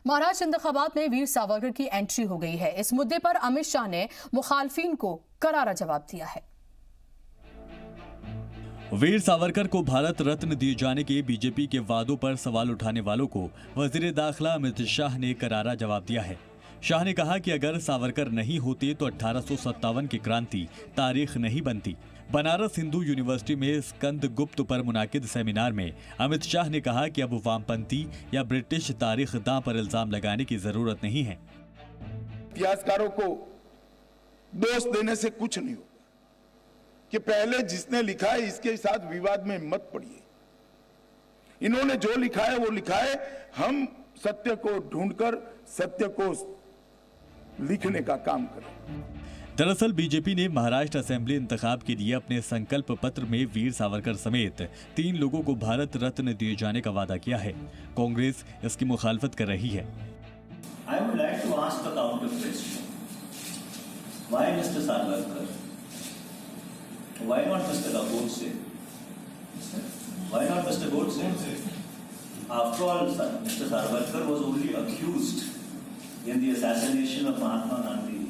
महाराष्ट्र इंतखाबात में वीर सावरकर की एंट्री हो गई है। इस मुद्दे पर अमित शाह ने मुखालफिन को करारा जवाब दिया है। वीर सावरकर को भारत रत्न दिए जाने के बीजेपी के वादों पर सवाल उठाने वालों को वजीर दाखिला अमित शाह ने करारा जवाब दिया है। शाह ने कहा कि अगर सावरकर नहीं होते तो 1857 की क्रांति तारीख नहीं बनती। बनारस हिंदू यूनिवर्सिटी में स्कंद गुप्त पर मुनाकिद सेमिनार में अमित शाह ने कहा कि अब वामपंथी या ब्रिटिश तारीख दां पर इल्जाम लगाने की जरूरत नहीं है। इतिहासकारों को दोष देने से कुछ नहीं होगा कि पहले जिसने लिखा है इसके साथ विवाद में मत पड़िए। इन्होंने जो लिखा है वो लिखा है, हम सत्य को ढूंढकर सत्य को लिखने का काम करें। दरअसल बीजेपी ने महाराष्ट्र असेंबली इंतखाब के लिए अपने संकल्प पत्र में वीर सावरकर समेत 3 लोगों को भारत रत्न दिए जाने का वादा किया है। कांग्रेस इसकी मुखालफत कर रही है। I would like to ask the counter question. Why Mr. Savarkar? Why not Mr. Godse? Why not Mr. Godse? After all, Mr. Savarkar was only accused in the assassination of Mahatma Gandhi.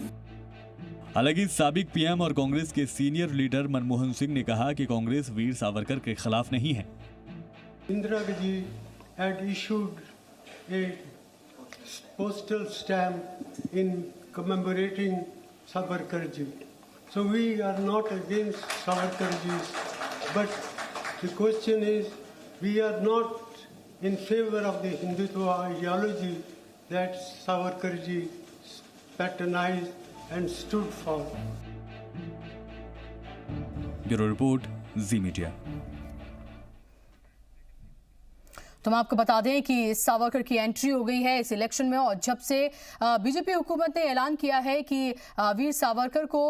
हालांकि साबिक PM और कांग्रेस के senior leader Manmohan Singh ने कहा कि कांग्रेस वीर सावरकर के खिलाफ नहीं है। Indira ji had issued a postal stamp in commemorating Savarkar ji. So we are not against Savarkar ji, but the question is, we are not in favor of the Hindutva ideology that Savarkar ji patronized and stood for. Bureau report, ji media. तो हम आपको बता दें कि सावरकर की entry हो गई है इस इलेक्शन में, और जब से बीजेपी हुकूमत ने ऐलान किया है कि वीर सावरकर को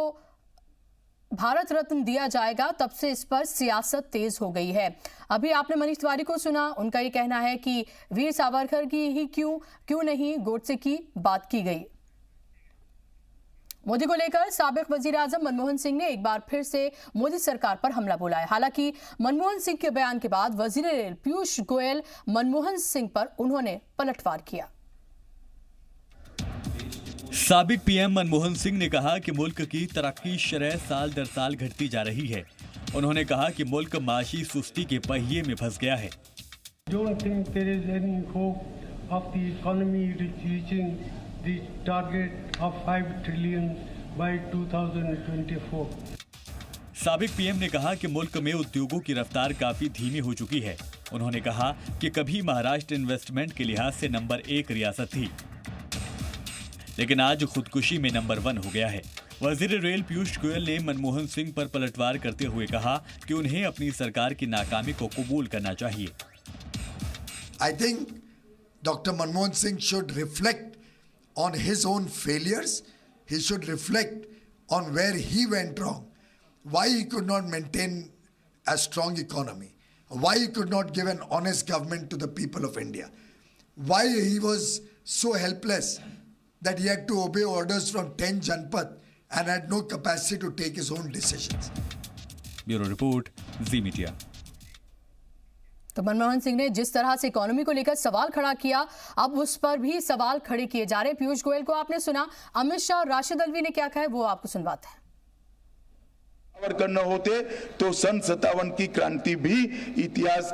भारत रत्न दिया जाएगा, तब से इस पर सियासत तेज हो गई है। अभी आपने मनीष तिवारी को सुना, उनका ये कहना है कि वीर सावरकर की ही क्यों नहीं गोडसे की बात की गई। मोदी को लेकर साबिक वजीर आजम मनमोहन सिंह ने एक बार फिर से मोदी सरकार पर हमला बोला है। हालांकि मनमोहन सिंह के बयान के बाद वजीर रेल पीयूष गोयल मनमोहन सिंह पर उन्होंने पलटवार किया। साबिक पीएम मनमोहन सिंह ने कहा कि मुल्क की तरक्की शरह साल दर साल घटती जा रही है। उन्होंने कहा कि मुल्क माशी सुस्ती के पहिए में फंस गया है। Don't think there is any hope of the economy reaching the target of 5 trillion by 2024. साबिक पीएम ने कहा कि मुल्क में उद्योगों की रफ्तार काफी धीमी हो चुकी है। उन्होंने कहा कि कभी महाराष्ट्र इन्वेस्टमेंट के लिहाज से नंबर 1 रियासत थी, लेकिन आज खुदकुशी में नंबर 1 हो गया है। वजीर रेल पीयूष गोयल ने मनमोहन सिंह पर पलटवार करते हुए कहा कि उन्हें अपनी सरकार की नाकामी को कबूल करना चाहिए। I think Dr. Manmohan Singh should reflect on his own failures. He should reflect on where he went wrong, why he could not maintain a strong economy, why he could not give an honest government to the people of India, why he was so helpless that he had to obey orders from 10 Janpath and had no capacity to take his own decisions. Bureau report, ji media. तो मनमोहन सिंह ने जिस तरह से economy को लेकर सवाल खड़ा किया, अब उस पर भी सवाल खड़े किए जा रहे हैं। पीयूष गोयल को आपने सुना, अमित शाह और राशिद अल्वी ने क्या कहा है वो आपको सुनवाते हैं। सावरकर न होते तो सन 57 की क्रांति भी इतिहास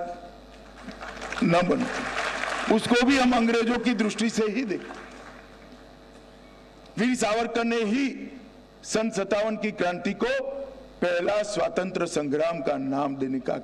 न बनती, उसको भी हम अंग्रेजों की दृष्टि से ही देखें। वीर सावरकर ने ही सन 57 की क्रांति को पहला स्वतंत्र संग्राम का नाम देने का